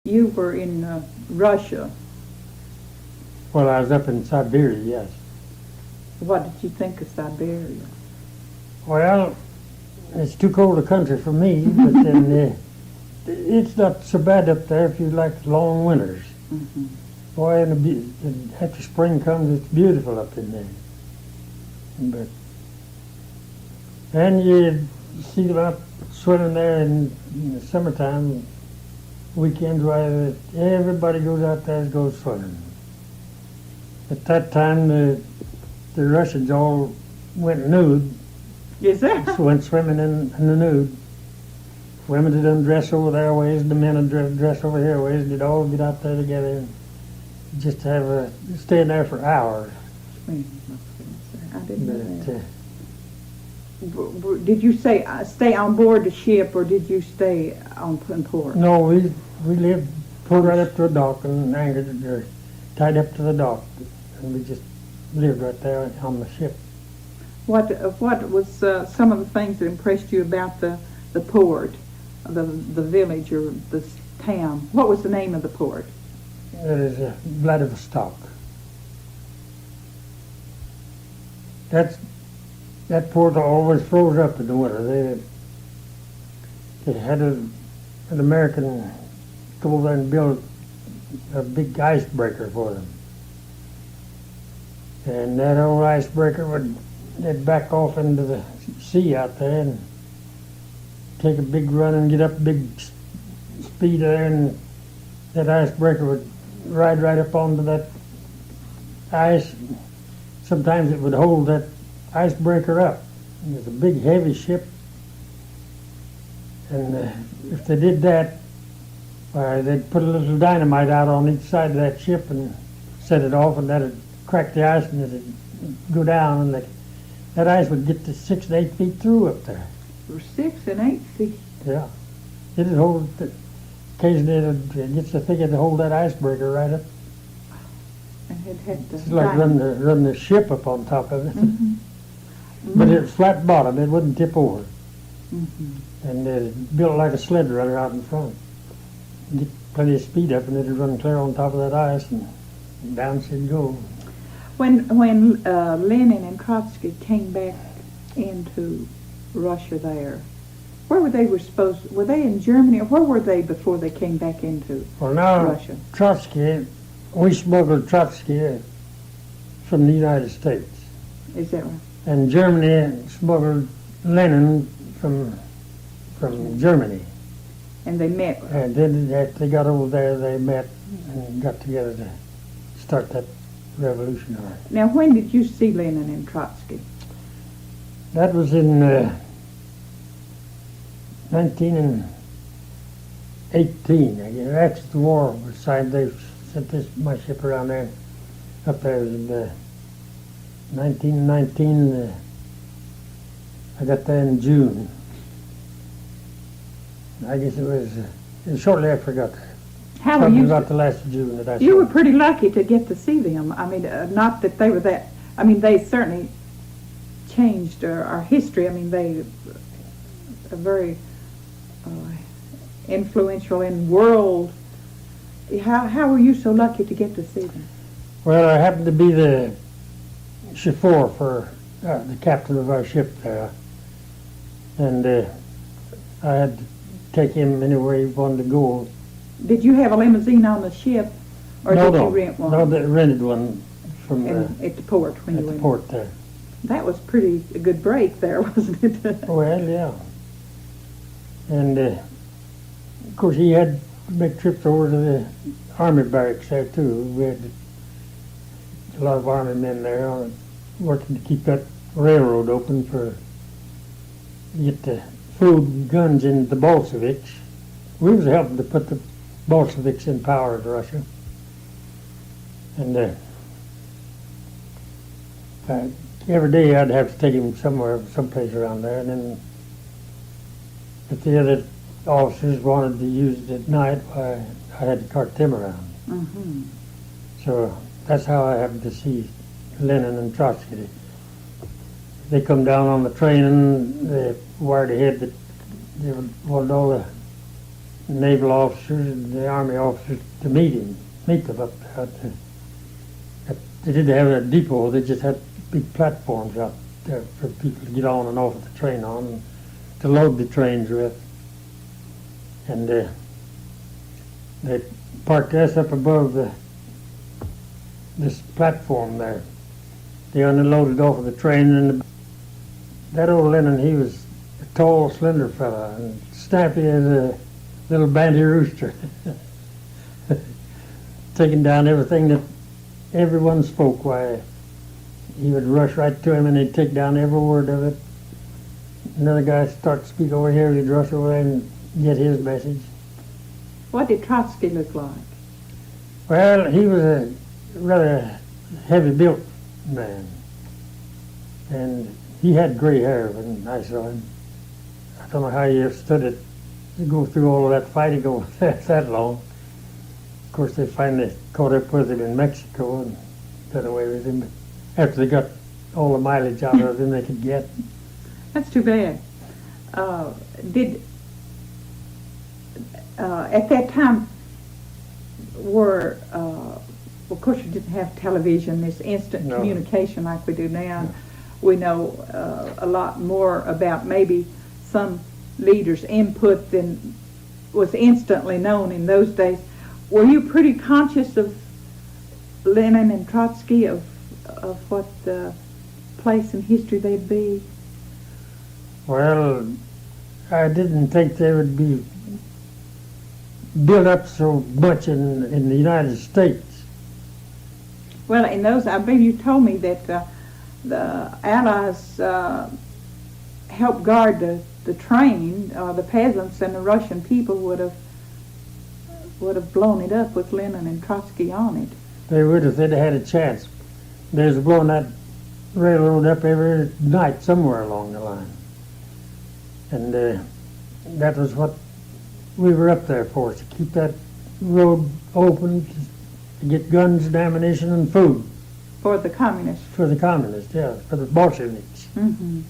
you were in Russia. Well, I was up in Siberia, yes. What did you think of Siberia? Well, it's too cold a country for me, but then it's not so bad up there if you like long winters. Mm-hmm. Boy, and after spring comes, it's beautiful up in there. And you see them out swimming there in the summertime, weekends, where everybody goes out there and goes swimming. At that time, the Russians all went nude. Is that? Went swimming in the nude. Women did undress over their ways, the men would dress over here ways, and they'd all get out there together and just have stay in there for hours. I didn't know that. Did you stay on board the ship, or did you stay on port? No, we lived, pulled right up to a dock and anchored, or tied up to the dock, and we just lived right there on the ship. What was some of the things that impressed you about the port, the village or the town? What was the name of the port? It is Vladivostok. That port always froze up in the winter. They had an American go over there and build a big icebreaker for them. And that old icebreaker they'd back off into the sea out there and take a big run and get up big speed there, and that icebreaker would ride right up onto that ice. Sometimes it would hold that icebreaker up. It was a big, heavy ship, and if they did that, they'd put a little dynamite out on each side of that ship and set it off, and that'd crack the ice, and it'd go down, and that ice would get to 6 to 8 feet through up there. 6 and 8 feet. Yeah, it'd hold. Occasionally, it gets so thick it'd hold that icebreaker right up. And it had It's like run the ship up on top of it. Mm-hmm. But it's flat bottom, it wouldn't tip over. Mm-hmm. And it built like a sled runner out in front. Get plenty of speed up, and it'd run clear on top of that ice, and down she'd go. When Lenin and Trotsky came back into Russia there, where were they were they in Germany, or where were they before they came back into Russia? Trotsky, we smuggled Trotsky from the United States. Is that right? And Germany smuggled Lenin from Germany. And they met? And then after they got over there, they met and got together to start that revolution. Now, when did you see Lenin and Trotsky? That was in 1918. I guess. After the war was signed, they sent my ship around there. Up there was in 1919. I got there in June. I guess it was shortly after I got there. How were you? About the last of June that I saw. You were pretty lucky to get to see them. I mean, not that they were that. I mean, they certainly changed our history. I mean, they are very influential in world. How were you so lucky to get to see them? Well, I happened to be the chauffeur for the captain of our ship there, and I had to take him anywhere he wanted to go. Did you have a limousine on the ship, or did you rent one? No, they rented one from at the port when you went. At the port there. That was a good break there, wasn't it? Well, yeah. And of course, he had to make trips over to the army barracks there too. We had a lot of army men there working to keep that railroad open to get the food and guns in the Bolsheviks. We was helping to put the Bolsheviks in power in Russia. And every day I'd have to take him someplace around there, and then if the other officers wanted to use it at night, I had to cart them around. Mm-hmm. So that's how I happened to see Lenin and Trotsky. They come down on the train and they wired ahead that they wanted all the naval officers and the army officers to meet them up there. They didn't have a depot, they just had big platforms out there for people to get on and off of the train on, and to load the trains with. And they parked us up above this platform there. They unloaded off of the train, and that old Lenin, he was a tall, slender fella, and snappy as a little banty rooster, taking down everything that everyone spoke. Why, he would rush right to him, and he'd take down every word of it. Another guy start to speak over here, he'd rush over there and get his message. What did Trotsky look like? Well, he was a rather heavy-built man, and he had gray hair when I saw him. I don't know how he stood it to go through all of that fighting over that long. Of course, they finally caught up with him in Mexico and got away with him. But after they got all the mileage out of him they could get. That's too bad. At that time, of course, you didn't have television, this instant No. communication like we do now. No. We know a lot more about maybe some leaders' input than was instantly known in those days. Were you pretty conscious of Lenin and Trotsky, of what place in history they'd be? Well, I didn't think they would be built up so much in the United States. Well, in those, I believe you told me that the Allies helped guard the train. The peasants and the Russian people would have blown it up with Lenin and Trotsky on it. They would if they'd had a chance. They was blowing that railroad up every night somewhere along the line. And that was what we were up there for, to keep that road open, to get guns and ammunition and food. For the communists. For the communists, yeah, for the Bolsheviks. Mm-hmm.